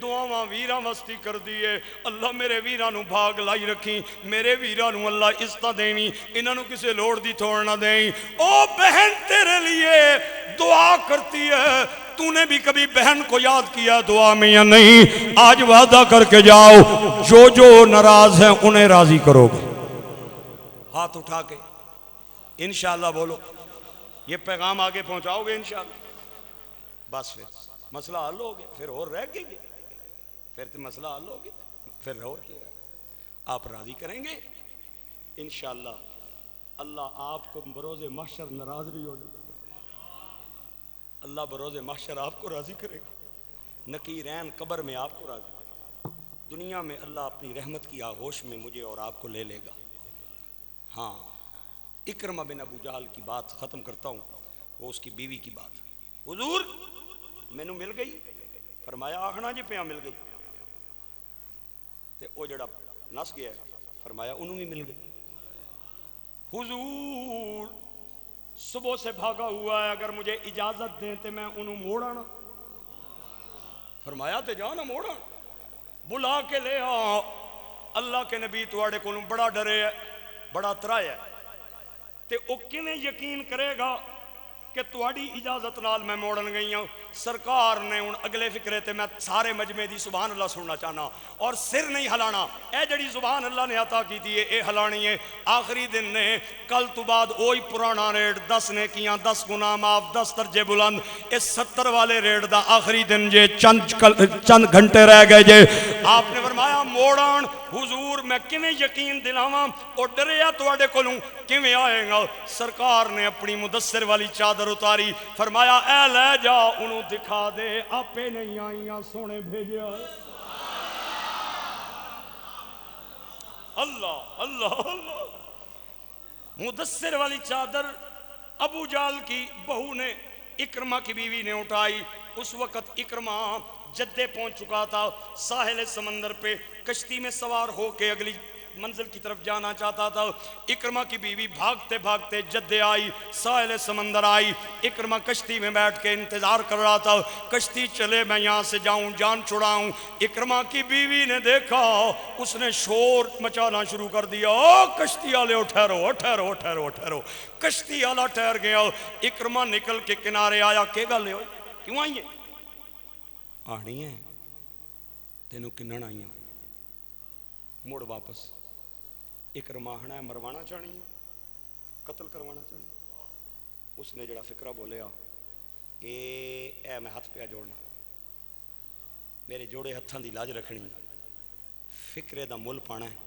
[SPEAKER 1] دعاواں ویراں وستی کر دیئے. اللہ میرے ویراں نو بھاگ لائی رکھی، میرے ویراں نو اللہ عزتہ دینی، انہاں نو کسے لوڑ دی تھوڑ نہ دیں. او بہن تیرے لیے دعا کرتی ہے. تو نے بھی کبھی بہن کو یاد کیا دعا میں یا نہیں؟ آج وعدہ کر کے جاؤ جو جو ناراض ہیں انہیں راضی کرو گے. ہاتھ اٹھا کے انشاءاللہ بولو، یہ پیغام آگے پہنچاؤ گے انشاءاللہ. بس پھر مسئلہ حل ہو گیا، پھر اور رہ گئے، پھر تو مسئلہ حل ہو گیا، پھر اور کیا آپ راضی کریں گے. انشاءاللہ اللہ آپ کو بروز محشر ناراض نہیں ہونے گا، اللہ بروز محشر آپ کو راضی کرے گا، نکیرین قبر میں آپ کو راضی کرے گا، دنیا میں اللہ اپنی رحمت کی آغوش میں مجھے اور آپ کو لے لے گا۔ ہاں، اکرمہ بن ابو جہل کی بات ختم کرتا ہوں، وہ اس کی بیوی کی بات۔ حضور میں نو مل گئی، فرمایا آخنا جی پیاں مل گئی، تے او جڑا نس گیا ہے فرمایا انہوں بھی مل گئی۔ حضور صبح سے بھاگا ہوا ہے، اگر مجھے اجازت دیں تو میں انہوں موڑا نا، فرمایا تے جانا موڑا، بلا کے لے آ، اللہ کے نبی تواڑے کو بڑا ڈرے ہے، بڑا ترائے ہے، تے او کیویں یقین کرے گا کہ تواڑی اجازت نال میں موڑن گئی ہوں؟ سرکار نے ان اگلے فکرے تے میں سارے مجمع دی سبحان اللہ سننا چاہنا، اور سر نہیں ہلانا، اے جڑی سبحان اللہ نے عطا کی تھی اے ہلانی ہے۔ آخری دن نے کل تو بعد اوہی پرانا ریٹ 10 نے کیاں 10 گناہ معاف 10 درجے بلند، اس 70 والے ریٹ دا آخری دن جے چند گھنٹے رہ گئے جے، آپ نے فرمایا موڑان۔ حضور میں کیویں یقین دلاواں او ڈریا تواڈے کولوں کیویں آئے گا؟ سرکار نے اپنی مدثر والی چادر اتاری، فرمایا اے لے جا انہوں دکھا دے، آپے نہیں آئیاں سونے بھیجیا۔ اللہ اللہ اللہ، مدثر والی چادر ابو جہل کی بہو نے، اکرمہ کی بیوی نے اٹھائی۔ اس وقت اکرمہ جدے پہنچ چکا تھا، ساحل سمندر پہ کشتی میں سوار ہو کے اگلی منزل کی طرف جانا چاہتا تھا۔ اکرمہ کی بیوی بھاگتے بھاگتے جدے آئی، ساحل سمندر آئی، اکرمہ کشتی میں بیٹھ کے انتظار کر رہا تھا، کشتی چلے میں یہاں سے جاؤں جان چھڑاؤں۔ اکرمہ کی بیوی نے دیکھا، اس نے شور مچانا شروع کر دیا، او کشتی والے ٹھہرو ٹھہرو ٹھہرو ٹھہرو۔ کشتی والا ٹھہر گیا، اکرمہ نکل کے کنارے آیا، کہ گل ہوئی کیوں آئی ہیں؟ آنی ہے تینوں کنن آئی ہیں، موڑ واپس۔ اکرمہ آنا ہے مروانا چاہنی ہے، قتل کروانا چاہنی ہے۔ اس نے جڑا فکرہ بولیا، اے میں ہاتھ پہ جوڑنا، میرے جوڑے ہتھاں دی لاج رکھنی، فکرے دا مل پانا ہے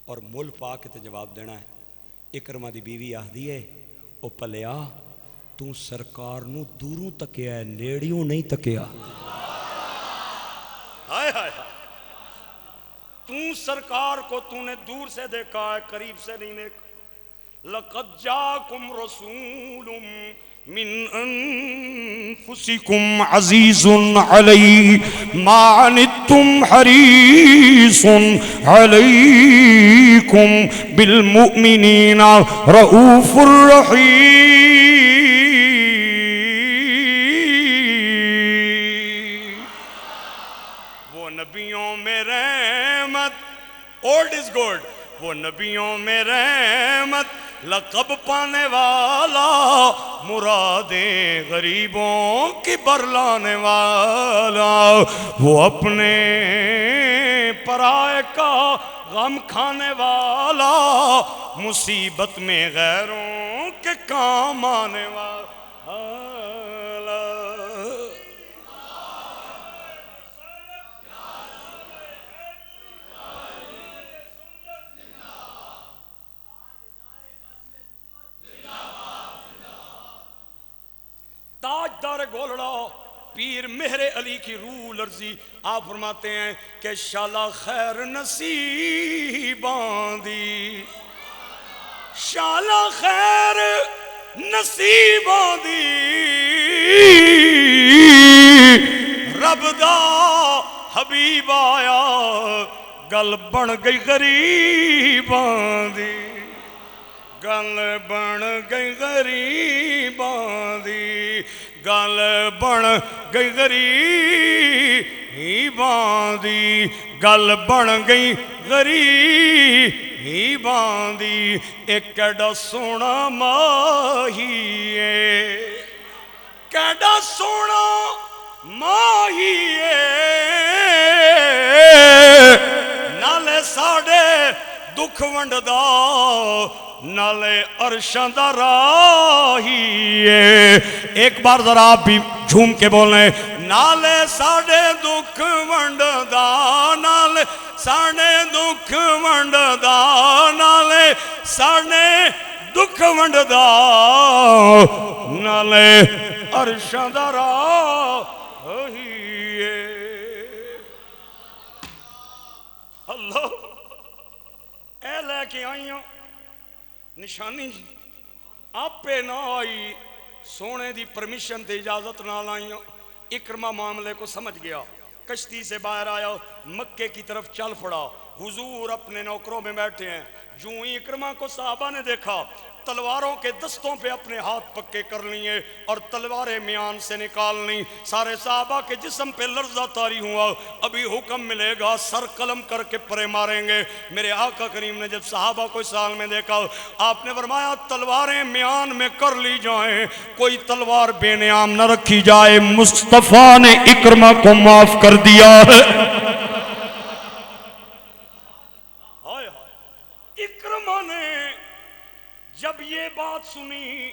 [SPEAKER 1] اور مل پا کے تے جواب دینا ہے۔ اکرمہ دی بیوی آہدی ہے، او پلیا تو سرکار نو دوروں تکیا ہے، نیڑیوں نہیں تکیا۔ ہائے ہائے ہائے، تو سرکار کو تو نے دور سے دیکھا ہے، قریب سے نہیں دیکھا۔ لَقَدْ جَاءَكُمْ رَسُولٌ مِّنْ أَنفُسِكُمْ عَزِيزٌ عَلَيْهِ مَا عَنِتُّمْ حَرِيصٌ عَلَيْكُمْ بِالْمُؤْمِنِينَ رَءُوفٌ رَحِيمٌ۔ نبیوں میں رحمت، اولڈ از گوڈ، وہ نبیوں میں رحمت، لقب پانے والا، مرادیں غریبوں کی برلانے والا، وہ اپنے پرائے کا غم کھانے والا، مصیبت میں غیروں کے کام آنے والا۔ تاجدار گولڑا پیر مہر علی کی روح لرزی، آپ فرماتے ہیں کہ شالا خیر نصیباں دی، شالا خیر نصیباں دی، رب دا حبیب آیا گل بن گئی غریباں دی، گل بن گئی غریباں دی، گل بن گئی غریباں دی، گل بن گئی غریباں دی۔ ایک کیڈا سونا ماہی ہے، کیڈا سونا ماہی ہے، نالے ساڑے دکھ ونڈدا، نالے عرشاں دا راہی ہے۔ ایک بار ذرا آپ بھی جھوم کے بولیں، نالے ساڑے دکھ ونڈدا، نالے ساڑے دکھ ونڈدا نالے ساڑے دکھ ونڈدا نالے عرشاں دا راہی ہے اللہ اے لے کے آئیاں نشانی آپ پہ نہ آئی سونے دی پرمیشن تے اجازت نہ لائیاں اکرمہ معاملے کو سمجھ گیا کشتی سے باہر آیا مکے کی طرف چل پڑا حضور اپنے نوکروں میں بیٹھے ہیں جو ہی اکرمہ کو صحابہ نے دیکھا تلواروں کے دستوں پہ اپنے ہاتھ پکے کر لیے اور تلواریں میان سے نکال لی سارے صحابہ کے جسم پہ لرزہ طاری ہوا ابھی حکم ملے گا سر قلم کر کے پرے ماریں گے میرے آقا کریم نے جب صحابہ کو اس حال میں دیکھا آپ نے فرمایا تلواریں میان میں کر لی جائیں کوئی تلوار بے نیام نہ رکھی جائے مصطفیٰ نے اکرمہ کو معاف کر دیا ہے اکرمہ نے جب یہ بات سنی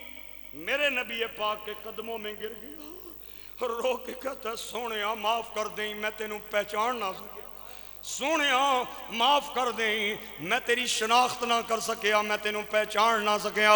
[SPEAKER 1] میرے نبی پاک کے قدموں میں گر گیا رو کے کہتا ہے سونیا معاف کر دیں میں تینوں پہچان نہ سکیا سونیا معاف کر دیں میں تیری شناخت نہ کر سکیا میں تینوں پہچان نہ سکیا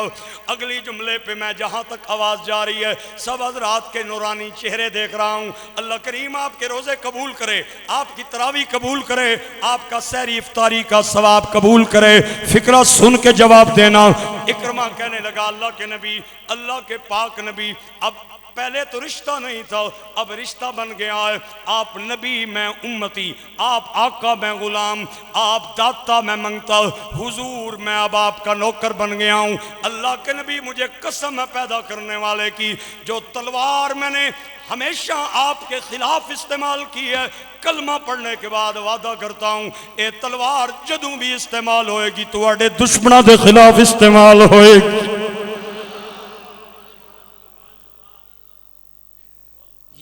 [SPEAKER 1] اگلی جملے پہ میں جہاں تک آواز جا رہی ہے سب حضرات کے نورانی چہرے دیکھ رہا ہوں اللہ کریم آپ کے روزے قبول کرے آپ کی تراویح قبول کرے آپ کا سحری افطاری کا ثواب قبول کرے فکرہ سن کے جواب دینا اکرمہ کہنے لگا اللہ کے نبی اللہ کے پاک نبی اب پہلے تو رشتہ نہیں تھا اب رشتہ بن گیا ہے آپ نبی میں امتی آپ آقا میں غلام آپ داتا میں منگتا حضور میں اب آپ کا نوکر بن گیا ہوں اللہ کے نبی مجھے قسم ہے پیدا کرنے والے کی جو تلوار میں نے ہمیشہ آپ کے خلاف استعمال کی ہے کلمہ پڑھنے کے بعد وعدہ کرتا ہوں اے تلوار جدوں بھی استعمال ہوئے گی تو اڑے دشمنوں کے خلاف استعمال ہوئے گی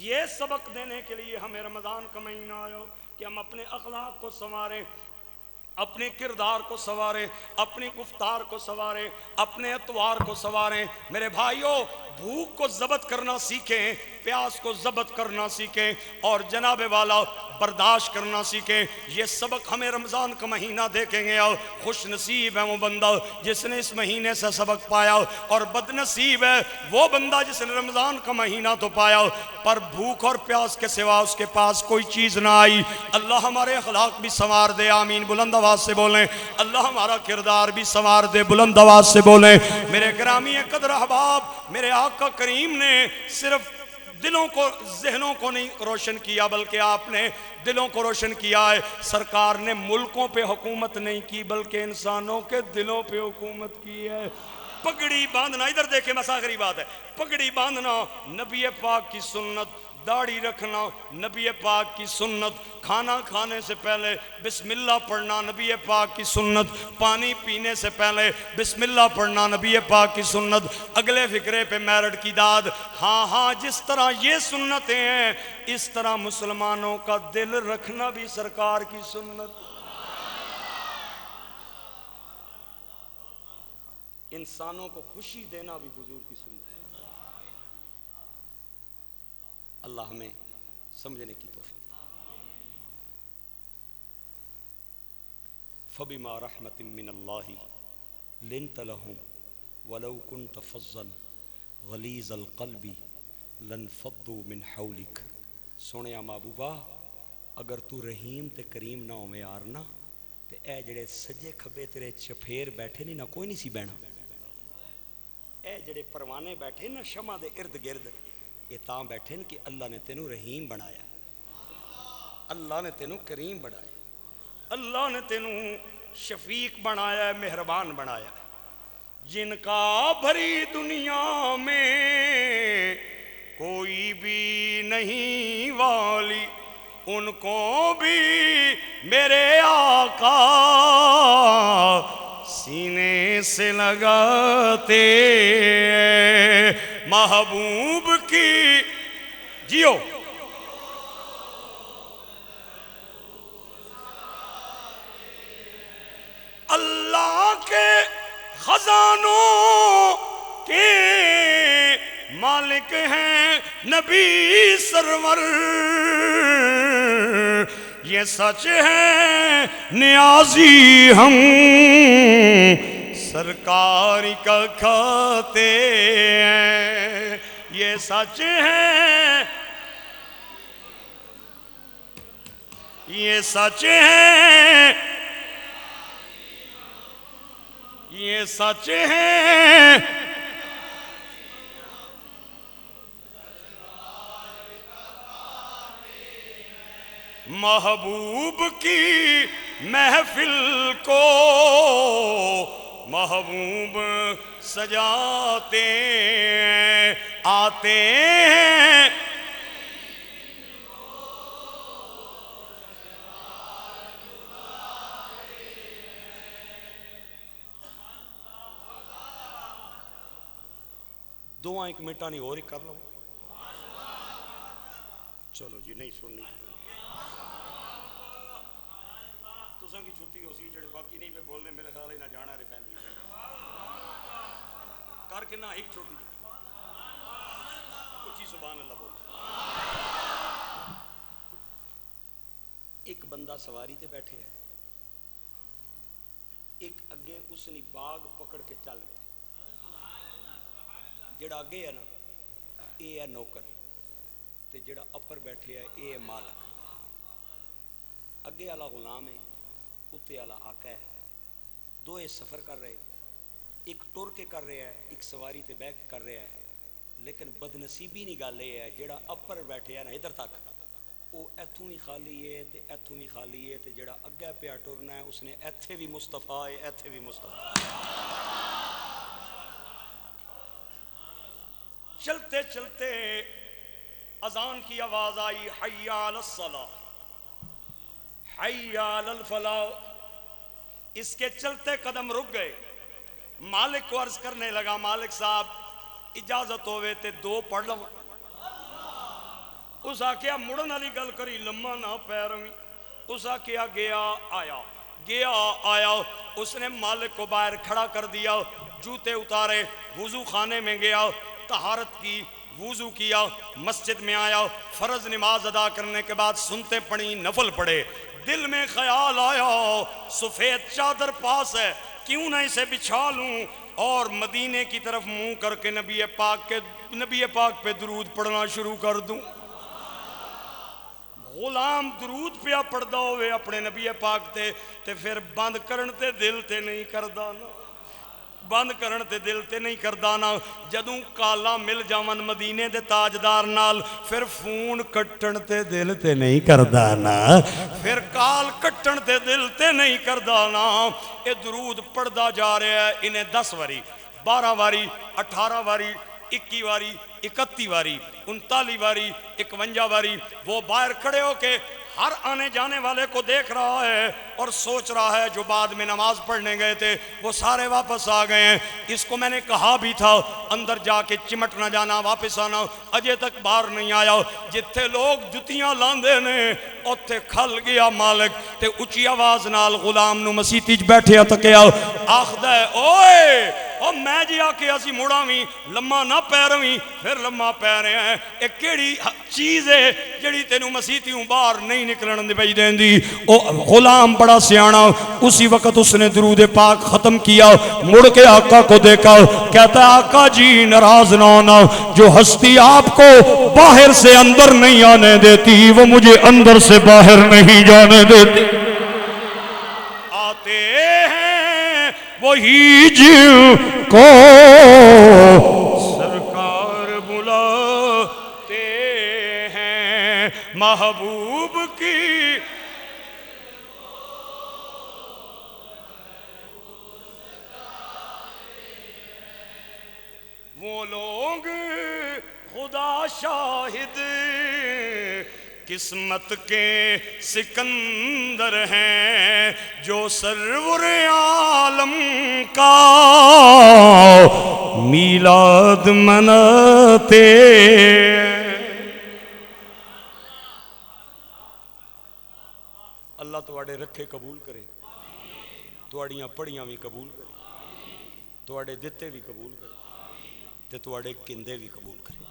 [SPEAKER 1] یہ سبق دینے کے لیے ہمیں رمضان کا مہینہ آیا کہ ہم اپنے اخلاق کو سنواریں اپنے کردار کو سنواریں اپنی گفتار کو سنواریں اپنے اتوار کو سنواریں میرے بھائیوں بھوک کو ضبط کرنا سیکھیں پیاس کو ضبط کرنا سیکھیں اور جناب والا برداشت کرنا سیکھیں یہ سبق ہمیں رمضان کا مہینہ دیکھیں گے خوش نصیب ہے وہ بندہ جس نے اس مہینے سے سبق پایا اور بد نصیب ہے وہ بندہ جس نے رمضان کا مہینہ تو پایا پر بھوک اور پیاس کے سوا اس کے پاس کوئی چیز نہ آئی اللہ ہمارے اخلاق بھی سنوار دے آمین بلند آواز سے بولیں اللہ ہمارا کردار بھی سنوار دے بلند آواز سے بولیں میرے گرامی قدر احباب میرے آقا کریم نے صرف دلوں کو ذہنوں کو نہیں روشن کیا بلکہ آپ نے دلوں کو روشن کیا ہے سرکار نے ملکوں پہ حکومت نہیں کی بلکہ انسانوں کے دلوں پہ حکومت کی ہے پگڑی باندھنا ادھر دیکھیں مساغری بات ہے پگڑی باندھنا نبی پاک کی سنت داڑھی رکھنا نبی پاک کی سنت کھانا کھانے سے پہلے بسم اللہ پڑھنا نبی پاک کی سنت پانی پینے سے پہلے بسم اللہ پڑھنا نبی پاک کی سنت اگلے فکرے پہ میرٹ کی داد ہاں جس طرح یہ سنتیں ہیں اس طرح مسلمانوں کا دل رکھنا بھی سرکار کی سنت انسانوں کو خوشی دینا بھی حضور کی سنت ہے اللہ ہمیں سمجھنے کی توفیق فبما رحمت من اللہ لنت لهم ولو كنت فظا غلیظ القلب لانفضوا من حولك سونیا محبوبہ اگر تو رحیم تے کریم نہ ہوے یار نا تے اے جڑے سجے کھبے تیرے چپھیر بیٹھے نہیں نہ کوئی نہیں سی بہنا اے جڑے پروانے بیٹھے نا شمع دے ارد گرد یہ تاں بیٹھے کہ اللہ نے تینوں رحیم بنایا اللہ نے تینوں کریم بنایا اللہ نے تینوں شفیق بنایا ہے مہربان بنایا ہے جن کا بھری دنیا میں کوئی بھی نہیں والی ان کو بھی میرے آقا سینے سے لگاتے محبوب کی جیو اللہ کے خزانوں کے مالک ہیں نبی سرور یہ سچ ہے نیازی ہم سرکار کا کھاتے ہیں، یہ سچ ہے، یہ سچ ہے، یہ سچ ہے، محبوب کی محفل کو محبوب سجاتے ہیں، آتے ہیں دعا ایک منٹا نہیں اور ایک کر لو، چلو جی نہیں سننی تساں کی چھٹی ہو سی جڑے باقی نہیں پہ بولنے میرے خیال ہی نہ جانا ریفائنری کر کے نہ ایک چھوٹی کچھ ہی سبحان اللہ بول۔ ایک بندہ سواری تے بیٹھے ہے، ایک اگے اس نے باغ پکڑ کے چل رہا، جڑا اگے ہے نا اے ہے نوکر تے جڑا اپر بیٹھے ہے اے ہے مالک، اگے والا غلام ہے اتے والا آقا ہے، دوئے سفر کر رہے، ایک ٹر کے کر رہا ہے ایک سواری تے بیٹھ کر رہا ہے، لیکن بدنصیبی نہیں گل یہ ہے جڑا اپر بیٹھے ہے نا ادھر تک وہ ایتھوں بھی خالی ہے تے ایتھوں بھی خالی ہے تے جڑا اگے پیا ٹرنا ہے اس نے ایتھے بھی مصطفیٰ ہے ایتھے بھی مصطفیٰ۔ چلتے چلتے اذان کی آواز آئی حی علی الصلاۃ حی علی الفلاح، اس کے چلتے قدم رک گئے، مالک کو عرض کرنے لگا مالک صاحب اجازت ہوئے تے دو پڑھ لو، اس آکیا مڑن والی گل کری لمحہ نہ پے رویں، اس آکیا گیا آیا گیا آیا، اس نے مالک کو باہر کھڑا کر دیا، جوتے اتارے، وضو خانے میں گیا، طہارت کی، وضو کیا، مسجد میں آیا، فرض نماز ادا کرنے کے بعد سنتے پڑھی، نفل پڑھے، دل میں خیال آیا سفید چادر پاس ہے کیوں نہ اسے بچھا لوں اور مدینے کی طرف منہ کر کے نبی پاک پہ درود پڑھنا شروع کر دوں۔ غلام درود پیا پڑھدا ہوئے اپنے نبی پاک تے پھر بند کرن تے دل تے نہیں کردا نا، بند کرن تے دل تے نہیں کردا نا، جدوں کالا مل جاون مدینے دے تاجدار نال پھر فون کٹن تے دل تے نہیں کردا نا، پھر کال کٹن تے دل تے نہیں کردا نا، اے درود پڑھدا جا رہا ہے، انہیں 10 واری 12 واری 18 واری 21 واری 31 واری 39 واری 51 واری، وہ باہر کھڑے ہو کے ہر آنے جانے والے کو دیکھ رہا ہے اور سوچ رہا ہے جو بعد میں نماز پڑھنے گئے تھے وہ سارے واپس آ گئے ہیں، اس کو میں نے کہا بھی تھا اندر جا کے چمٹ نہ جانا واپس آنا، اجے تک باہر نہیں آیا، جتھے لوگ جتیاں لاندے نے اوتھے کھل گیا مالک تے اچھی آواز نال غلام نو مسیتی چ بیٹھے تکیا آخدا ہے اوئے او میں جی آکے اسی مڑاویں لمحہ نہ پے رویں پھر لمحہ پے رہے ہیں، ایک کیڑی چیز ہے جڑی تینوں مسیتیوں باہر نہیں نکلن دی پئی دیندی۔ او غلام بڑا سیانا، اسی وقت اس نے درود پاک ختم کیا، مڑ کے آقا کو دیکھا، کہتا ہے آقا جی ناراض نہ ہونا، جو ہستی آپ کو باہر سے اندر نہیں آنے دیتی وہ مجھے اندر سے باہر نہیں جانے دیتی۔ آتے ہیں وہی جن کو سرکار بلاتے ہیں، محبوب کی وہ لوگ خدا شاہد قسمت کے سکندر ہیں جو سرور عالم کا میلاد مناتے ہیں۔ اللہ تواڈے رکھے قبول کرے، تواڈیاں پڑھیاں بھی قبول کرے، تواڈے دتے بھی قبول کرے تے تواڈے کندے بھی قبول کرے۔